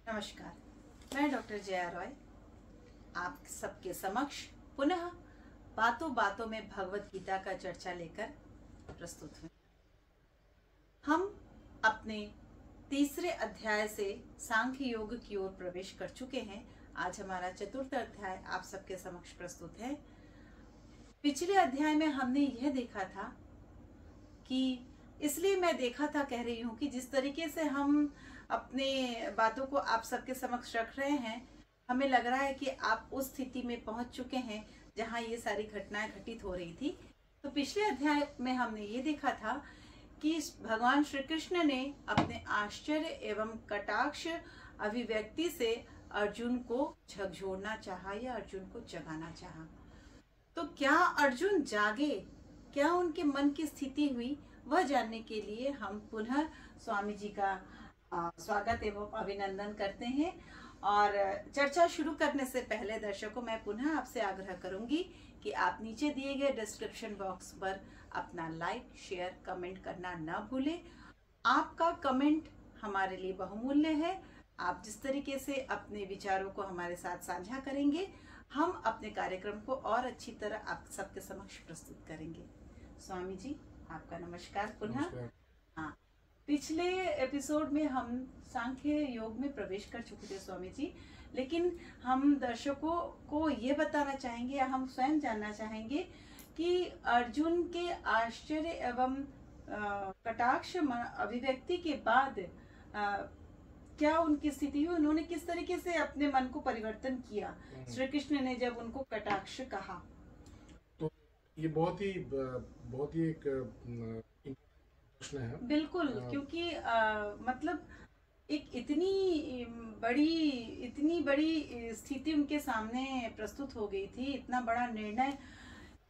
नमस्कार, मैं डॉक्टर जया रॉय आप सबके समक्ष पुनः बातों बातों में भगवत गीता का चर्चा लेकर प्रस्तुत हुए। हम अपने तीसरे अध्याय से सांख्य योग की ओर प्रवेश कर चुके हैं। आज हमारा चतुर्थ अध्याय आप सबके समक्ष प्रस्तुत है। पिछले अध्याय में हमने यह देखा था कि इसलिए मैं देखा था कह रही हूँ कि जिस तरीके से हम अपने बातों को आप सबके समक्ष रख रहे हैं, हमें लग रहा है कि आप उस स्थिति में पहुंच चुके हैं जहां ये सारी घटनाएं घटित हो रही थी। तो पिछले अध्याय में हमने ये देखा था कि भगवान श्री कृष्ण ने अपने आश्चर्य एवं कटाक्ष अभिव्यक्ति से अर्जुन को झकझोरना चाहा या अर्जुन को जगाना चाहा। तो क्या अर्जुन जागे, क्या उनके मन की स्थिति हुई, वह जानने के लिए हम पुनः स्वामी जी का स्वागत एवं अभिनंदन करते हैं। और चर्चा शुरू करने से पहले दर्शकों, मैं पुनः आपसे आग्रह करूंगी कि आप नीचे दिए गए डिस्क्रिप्शन बॉक्स पर अपना लाइक, शेयर, कमेंट करना न भूलें। आपका कमेंट हमारे लिए बहुमूल्य है। आप जिस तरीके से अपने विचारों को हमारे साथ साझा करेंगे, हम अपने कार्यक्रम को और अच्छी तरह आप सबके समक्ष प्रस्तुत करेंगे। स्वामी जी, आपका नमस्कार पुनः। हाँ, पिछले एपिसोड में हम सांख्य योग में प्रवेश कर चुके थे स्वामी जी, लेकिन हम दर्शकों को ये बताना चाहेंगे या हम स्वयं जानना चाहेंगे कि अर्जुन के आश्चर्य एवं कटाक्ष अभिव्यक्ति के बाद क्या उनकी स्थिति हुई, उन्होंने किस तरीके से अपने मन को परिवर्तन किया श्री कृष्ण ने जब उनको कटाक्ष कहा। तो ये बहुत ही एक प्रश्न है। बिल्कुल, क्योंकि मतलब एक इतनी बड़ी स्थिति उनके सामने प्रस्तुत हो गई थी, इतना बड़ा निर्णय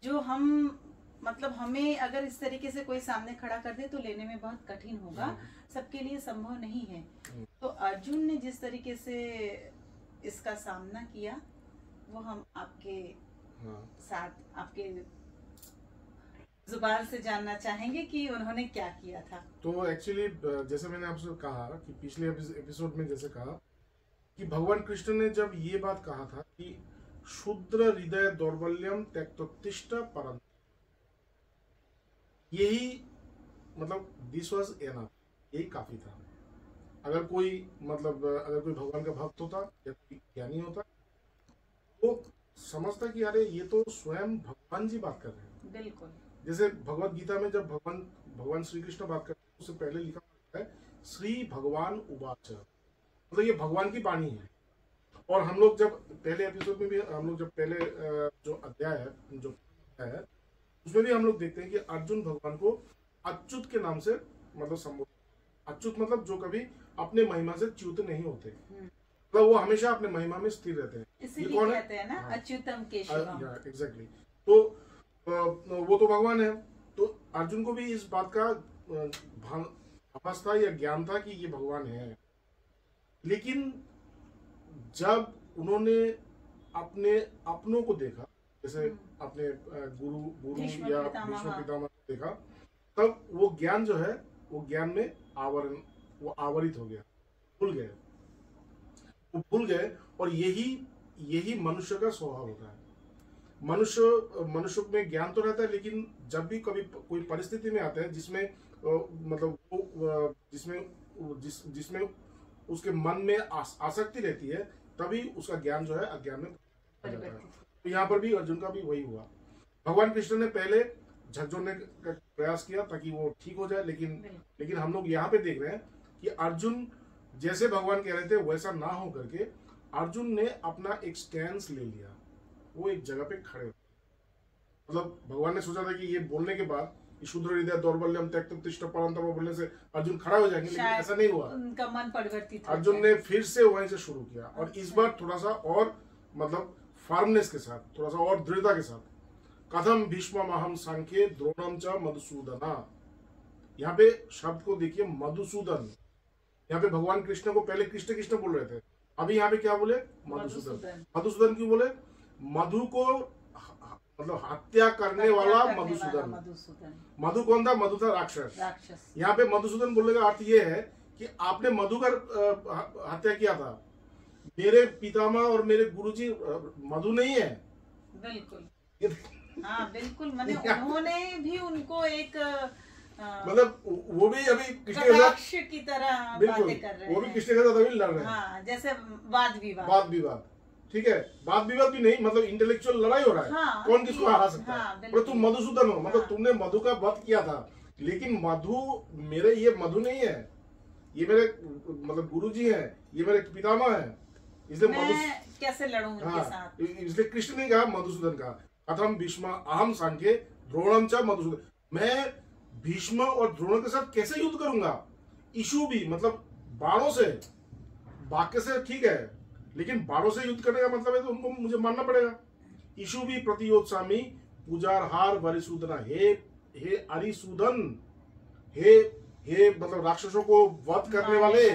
जो हमें अगर इस तरीके से कोई सामने खड़ा कर दे तो लेने में बहुत कठिन होगा, सबके लिए संभव नहीं है। तो अर्जुन ने जिस तरीके से इसका सामना किया वो हम आपके साथ आपके जुबान से जानना चाहेंगे कि उन्होंने क्या किया था। तो एक्चुअली जैसे मैंने आपसे कहा कि पिछले एपिसोड में जैसे कहा कि भगवान कृष्ण ने जब ये बात कहा था कि शूद्र हृदय दौर्बल्यम त्यक्तोत्तिष्ठ परं, यही दिस वाज एनफ, यही काफी था। अगर कोई भगवान का भक्त होता या कोई ज्ञानी होता वो समझता कि अरे ये तो स्वयं भगवान जी बात कर रहे हैं। बिल्कुल, जैसे भगवत गीता में जब भगवान श्री कृष्ण बात करते हैं उससे पहले लिखा है श्री भगवान उवाच, मतलब ये भगवान की वाणी है। और हम लोग जब पहले एपिसोड में भी पहले जो अध्याय है उसमें भी हम लोग देखते हैं कि अर्जुन भगवान को अच्युत के नाम से संबोधित। अच्युत मतलब जो कभी अपने महिमा से च्युत नहीं होते, मतलब वो हमेशा अपने महिमा में स्थिर रहते हैं। इसीलिए कहते हैं ना अच्युतम केशवम। एग्जैक्टली। तो वो तो भगवान है। तो अर्जुन को भी इस बात का अवस्था या ज्ञान था कि ये भगवान है। लेकिन जब उन्होंने अपने अपनों को देखा, जैसे अपने गुरु या भीष्म पितामह को देखा, तब वो ज्ञान जो है वो ज्ञान में आवरित हो गया, भूल गए। और यही मनुष्य का स्वभाव होता है। मनुष्य में ज्ञान तो रहता है, लेकिन जब भी कभी कोई परिस्थिति में आता है जिसमें उसके मन में आसक्ति रहती है, तभी उसका ज्ञान जो है अज्ञान में हो जाता है। तो यहाँ पर भी अर्जुन का भी वही हुआ। भगवान कृष्ण ने पहले झकझोरने का प्रयास किया ताकि वो ठीक हो जाए, लेकिन हम लोग यहाँ पे देख रहे हैं कि अर्जुन जैसे भगवान कह रहे थे वैसा ना हो करके अर्जुन ने अपना एक स्टैंस ले लिया। वो एक जगह पे खड़े, भगवान ने सोचा था कि ये बोलने के बाद शूद्र हृदय दौर्बल्यम त्यक्तोत्तिष्ठ परं बोलने से अर्जुन खड़ा हो जाएंगे, लेकिन ऐसा नहीं हुआ। उनका मन परिवर्तित, अर्जुन ने फिर से वहीं से शुरू किया। और इस बार थोड़ा सा और फार्मनेस के साथ, थोड़ा सा और दृढ़ता के साथ, कथम भीष्ममहं सांख्ये द्रोणम च मधुसूदना। यहाँ पे शब्द को देखिए, मधुसूदन। यहाँ पे भगवान कृष्ण को पहले कृष्ण कृष्ण बोल रहे थे, अभी यहाँ पे क्या बोले? मधुसूदन। मधुसूदन क्यों बोले? मधु को हत्या करने वाला मधुसूदन। मधु कौन था? मधु था राक्षस। यहाँ पे मधुसूदन बोलने का अर्थ ये है कि आपने मधु का हत्या किया था, मेरे पितामह और मेरे गुरुजी मधु नहीं है। बिल्कुल। ये हाँ बिल्कुल, मैंने उन्होंने भी उनको एक मतलब वो भी अभी कृष्ण के साथ कटाक्ष की तरह बिल्कुल, बातें कर रहे वो भी हैं। कृष्ण के साथ अभी लड़ रहे हैं। हाँ, जैसे वाद विवाद। वाद विवाद, ठीक है, वाद विवाद भी नहीं, मतलब इंटेलेक्चुअल लड़ाई हो रहा है। हाँ, कौन किसको हरा सकता हाँ, है। पर तुम मधुसूदन हो, मतलब हाँ। तुमने मधु का वध किया था, लेकिन मधु मेरे, ये मधु नहीं है, ये मेरे मतलब गुरुजी हैं, ये मेरे पितामह हैं, इसलिए मधु कैसे लड़ूं उनके हाँ, साथ। इसलिए कृष्ण ने कहा मधुसूदन का कथम भीष्म अहम सांख्ये द्रोणम च मधुसूदन, मैं भीष्म और द्रोण के साथ कैसे युद्ध करूंगा। इशू भी मतलब बाणों से, वाक्य से ठीक है, लेकिन बाणों से युद्ध करने का मतलब है तो उनको मुझे मानना पड़ेगा। इशू भी प्रतियोद स्वामी पूजारहार वरिसूदना, हे अरिसूदन, हे मतलब राक्षसों को वध करने वाले,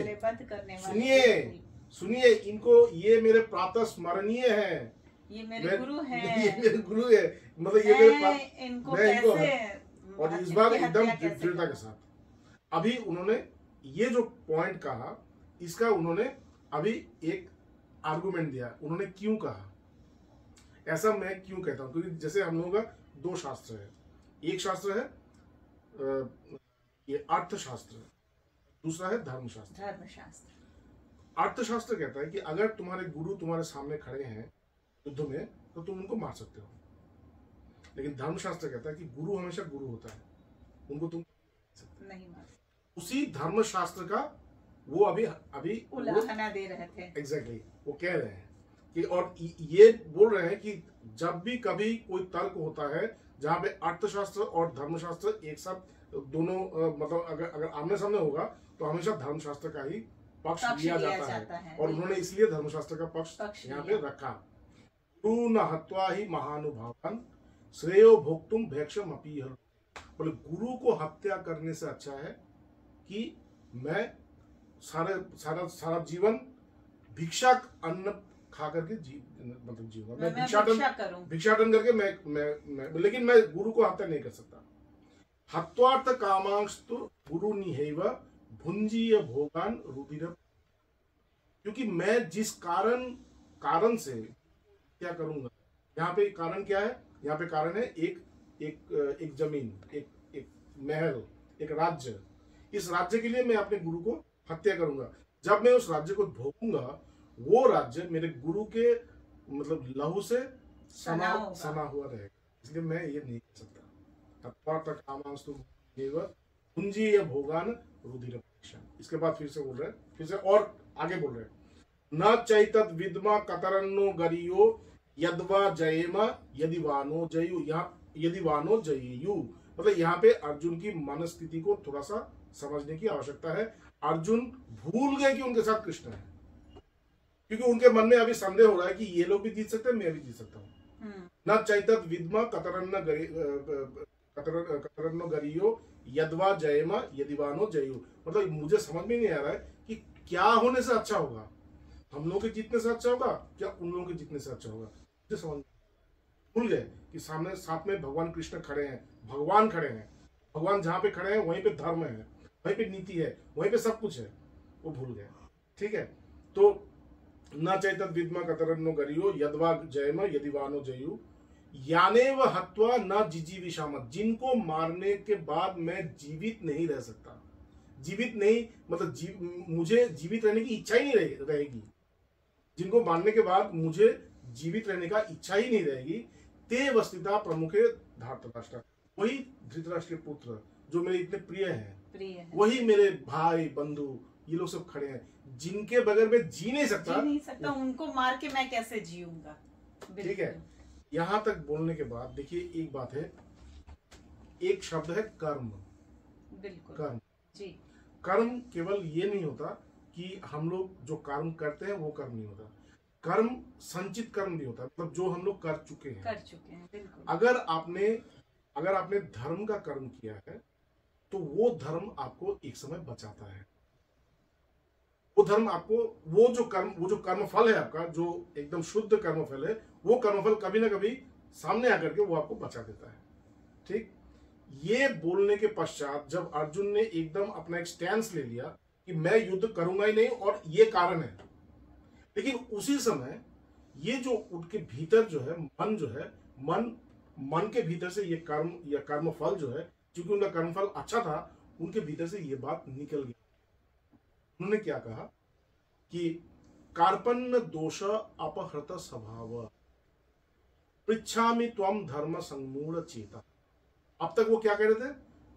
सुनिए इनको, ये मेरे प्रातः स्मरणीय है, ये मेरे गुरु हैं, ये मेरे गुरु है, मतलब ये मेरे इनको कैसे, और इस बार एकदम दृढ़ता के साथ। अभी उन्होंने ये जो पॉइंट कहा, इसका उन्होंने अभी एक आर्गुमेंट दिया, उन्होंने क्यों कहा। ऐसा मैं क्यों कहता हूं, क्योंकि जैसे हम लोगों का दो शास्त्र है, एक शास्त्र है ये अर्थशास्त्र, दूसरा है धर्मशास्त्र। अर्थशास्त्र कहता है कि अगर तुम्हारे गुरु तुम्हारे सामने खड़े हैं युद्ध में तो तुम उनको मार सकते हो, लेकिन धर्मशास्त्र कहता है कि गुरु हमेशा गुरु होता है, उनको तुम नहीं मार। उसी धर्मशास्त्र का वो अभी उलाहना दे रहे थे। एग्जैक्टली, वो कह रहे हैं कि, और ये बोल रहे हैं कि जब भी कभी कोई तर्क होता है जहां पे अर्थशास्त्र और धर्मशास्त्र एक साथ दोनों मतलब अगर आमने सामने होगा तो हमेशा धर्मशास्त्र का ही पक्ष लिया जाता है। और उन्होंने इसलिए धर्मशास्त्र का पक्ष यहाँ पे रखा। गुरु न हत्वा ही महानुभावन श्रेयो भोक्तुम भैक्षम अपीह, बोले गुरु को हत्या करने से अच्छा है कि मैं सारा जीवन भिक्षा अन्न खा करके मतलब जीऊंगा, मैं भिक्षाटन करके मैं लेकिन मैं गुरु को हत्या नहीं कर सकता। हत्वार्थ कामांस्तु गुरु निहैव भुंजीय भोगान रुधिर, क्योंकि मैं जिस कारण से क्या करूंगा, यहाँ पे कारण क्या है, यहाँ पे कारण है एक जमीन, एक महल, एक राज्य, इस राज्य के लिए मैं अपने गुरु को हत्या करूंगा। जब मैं उस राज्य को भोगूंगा वो राज्य मेरे गुरु के मतलब लहू से सना हुआ रहेगा, इसलिए मैं ये नहीं कर सकता। भोगान रुधिर, इसके बाद फिर से बोल रहे हैं, फिर से और आगे बोल रहे हैं, न चैतत विद्मा कतरन्नो गरियो यद्वा जयेम यदिवानो जयु, यहाँ यदिवानो जयेयु, मतलब यहाँ पे अर्जुन की मनस्थिति को थोड़ा सा समझने की आवश्यकता है। अर्जुन भूल गए कि उनके साथ कृष्ण है, क्योंकि उनके मन में अभी संदेह हो रहा है कि ये लोग भी जीत सकते हैं, मैं भी जीत सकता हूँ। न चैतत विद्मा कतरन्नो गरियो यद्वा जयेम यदिवानो जयु, मतलब मुझे समझ में नहीं आ रहा है कि क्या होने से अच्छा होगा, हम लोग के जीतने से अच्छा होगा क्या उन लोगों के जीतने से अच्छा होगा, मुझे समझ भूल गए कि सामने साथ में भगवान कृष्ण खड़े हैं, भगवान खड़े हैं, भगवान जहां पे खड़े हैं वहीं पे धर्म है, वहीं पे नीति है, वहीं पे सब कुछ है, वो भूल गए। ठीक है, तो न चैतत विद्मा कतरन्नो गरियो यद्वा जयम यदिवानो जयु यानेव हत्वा न जिजीविषाम, जिनको मारने के बाद मैं जीवित नहीं रह सकता, जीवित नहीं मतलब मुझे जीवित रहने की इच्छा ही नहीं रहेगी, जिनको मारने के बाद मुझे जीवित रहने का इच्छा ही नहीं रहेगी। ते वस्तिता प्रमुखे धृतराष्ट्र, वही धृतराष्ट्र के पुत्र जो मेरे इतने प्रिय हैं, वही मेरे भाई बंधु ये लोग सब खड़े हैं, जिनके बगैर मैं जी नहीं सकता, उनको मार के मैं कैसे जीऊंगा। ठीक है, यहां तक बोलने के बाद देखिए एक बात है, एक शब्द है कर्म। बिल्कुल कर्म जी, कर्म केवल ये नहीं होता कि हम लोग जो कर्म करते हैं वो कर्म नहीं होता, कर्म संचित कर्म भी होता है, मतलब जो हम लोग कर चुके हैं। बिल्कुल। अगर आपने धर्म का कर्म किया है तो वो धर्म आपको एक समय बचाता है, वो धर्म आपको वो जो कर्म फल है आपका, जो एकदम शुद्ध कर्म फल है, वो कर्मफल कभी ना कभी सामने आकर के वो आपको बचा देता है। ठीक, ये बोलने के पश्चात जब अर्जुन ने एकदम अपना एक स्टैंस ले लिया कि मैं युद्ध करूंगा ही नहीं और ये कारण है। लेकिन उसी समय ये जो उनके भीतर जो है मन जो है, मन के भीतर से ये कर्म या कर्म फल जो है, क्योंकि उनका कर्म फल अच्छा था, उनके भीतर से ये बात निकल गई। उन्होंने क्या कहा कि कार्पण्य दोष अपहृत स्वभाव पृच्छामि त्वम धर्म संमूढ़ चेता। अब तक वो क्या कह रहे थे?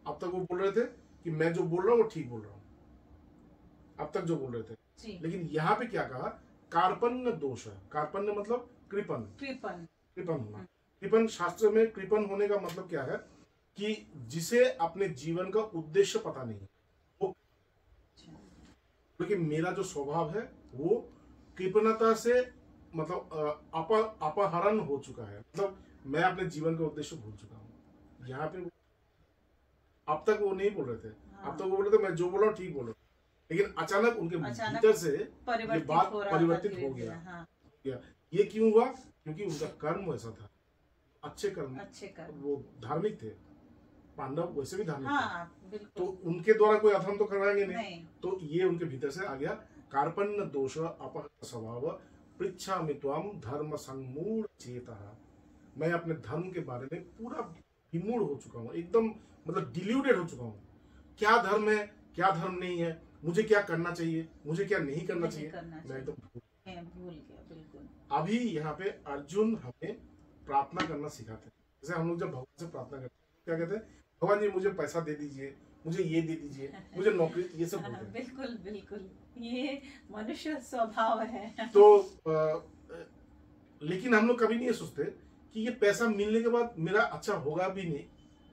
अब तक वो बोल रहे थे कि मैं जो बोल रहा हूँ वो ठीक बोल रहा हूँ, अब तक जो बोल रहे थे। लेकिन यहाँ पे क्या कहा? कार्पण्य दोष है। कार्पण्य मतलब कृपण, कृपण होना। कृपण शास्त्र में कृपण होने का मतलब क्या है कि जिसे अपने जीवन का उद्देश्य पता नहीं वो, लेकिन मेरा जो स्वभाव है वो कृपणता से मतलब अपहरण हो चुका है, मतलब मैं अपने जीवन का उद्देश्य भूल चुका हूँ। यहाँ पे अब तक वो नहीं बोल रहे थे। अब तक वो बोल रहे थे मैं जो बोल रहा हूँ ठीक बोल रहा हूँ, लेकिन अचानक उनके भीतर से ये बात परिवर्तित हो गया। ये क्यों हुआ? क्योंकि उनका कर्म वैसा था, अच्छे कर्म, वो धार्मिक थे। पांडव वैसे भी धार्मिक थे, तो उनके द्वारा कोई अधर्म तो करवाएंगे नहीं। तो ये उनके भीतर से आ गया कार्पण्य दोष अपहृत स्वभाव पृच्छामि त्वम धर्म संमूढ़ चेतः। मैं अपने धर्म के बारे में पूरा विमूढ़ हो चुका हूँ, एकदम मतलब डिल्यूटेड हो चुका हूँ। क्या धर्म है, क्या धर्म नहीं है, मुझे क्या करना चाहिए, मुझे क्या नहीं करना चाहिए, मैं तो भूल गया। बिल्कुल। अभी यहाँ पे अर्जुन हमें प्रार्थना करना सिखाते हैं। जैसे हम लोग जब भगवान से प्रार्थना करते हैं क्या कहते हैं? भगवान जी मुझे पैसा दे दीजिए, मुझे ये दे दीजिए, मुझे नौकरी, ये सब बोलते हैं। बिल्कुल बिल्कुल, ये मनुष्य स्वभाव है। तो लेकिन हम लोग कभी नहीं सोचते कि ये पैसा मिलने के बाद मेरा अच्छा होगा भी नहीं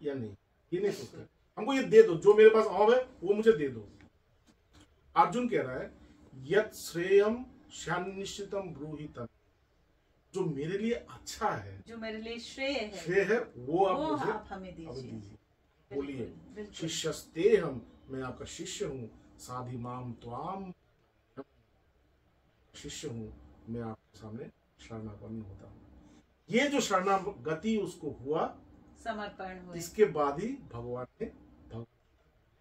या नहीं, ये नहीं सोचते। हमको ये दे दो, जो मेरे पास ऑफ है वो मुझे दे दो। अर्जुन कह रहा है यत् श्रेयम शानिश्चितम ब्रूहि तत्, जो मेरे लिए अच्छा है, जो मेरे लिए श्रेय है वो आप हमें दीजिए। बोलिए शिष्यस्ते हम, मैं आपका शिष्य हूँ। साधि माम त्वाम, शिष्य हूँ, मैं आपके सामने शरणापन्न होता हूँ। ये जो शरणागति उसको हुआ, समर्पण हुआ, इसके बाद ही भगवान ने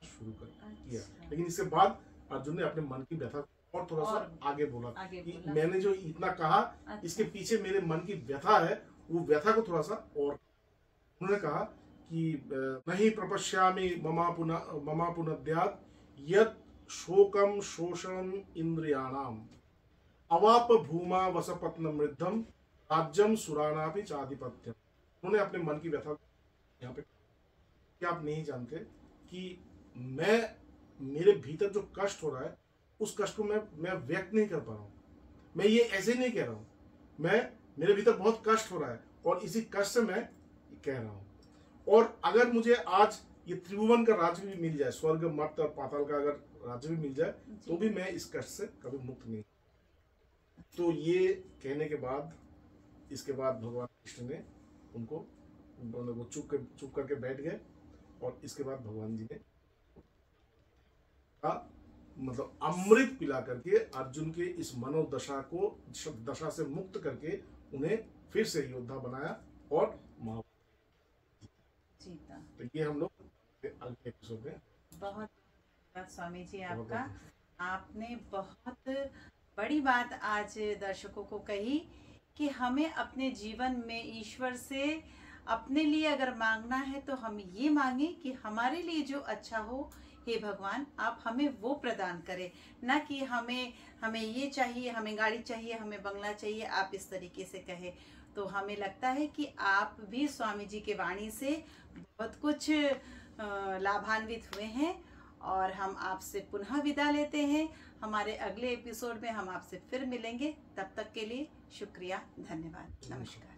शुरू कर किया। लेकिन इसके बाद अर्जुन ने अपने मन की व्यथा और थोड़ा सा आगे बोला कि मैंने जो इतना कहा इसके पीछे मेरे मन की व्यथा है, वो व्यथा को थोड़ा सा और उन्होंने कहा कि नहीं प्रपश्यामि ममा पुनद्यात् यत् शोकम शोषणम इंद्रियाणाम अवाप भूमा वसपत्न मृद्धम राज्यम सुराणापि चाधिपत्यम। उन्होंने अपने मन की व्यथा यहाँ पे, क्या आप नहीं जानते कि मेरे भीतर जो कष्ट हो रहा है उस कष्ट को मैं व्यक्त नहीं कर पा रहा हूँ। मैं ये ऐसे ही नहीं कह रहा हूँ, मेरे भीतर बहुत कष्ट हो रहा है और इसी कष्ट से मैं कह रहा हूँ। और अगर मुझे आज ये त्रिभुवन का राज्य भी मिल जाए, स्वर्ग मर्त्य और पाताल का अगर राज्य भी मिल जाए, तो भी मैं इस कष्ट से कभी मुक्त नहीं। तो ये कहने के बाद इसके बाद भगवान कृष्ण ने उनको चुप करके बैठ गए। और इसके बाद भगवान जी ने मतलब अमृत पिला करके अर्जुन के इस मनोदशा को दशा से मुक्त करके उन्हें फिर से योद्धा बनाया और जीता। तो ये हम लोग अगले एपिसोड में। बहुत स्वामी जी आपका, आपने बहुत बड़ी बात आज दर्शकों को कही कि हमें अपने जीवन में ईश्वर से अपने लिए अगर मांगना है तो हम ये मांगे कि हमारे लिए जो अच्छा हो, हे भगवान आप हमें वो प्रदान करें, ना कि हमें ये चाहिए, हमें गाड़ी चाहिए, हमें बंगला चाहिए, आप इस तरीके से कहे। तो हमें लगता है कि आप भी स्वामी जी के वाणी से बहुत कुछ लाभान्वित हुए हैं और हम आपसे पुनः विदा लेते हैं। हमारे अगले एपिसोड में हम आपसे फिर मिलेंगे, तब तक के लिए शुक्रिया, धन्यवाद, नमस्कार।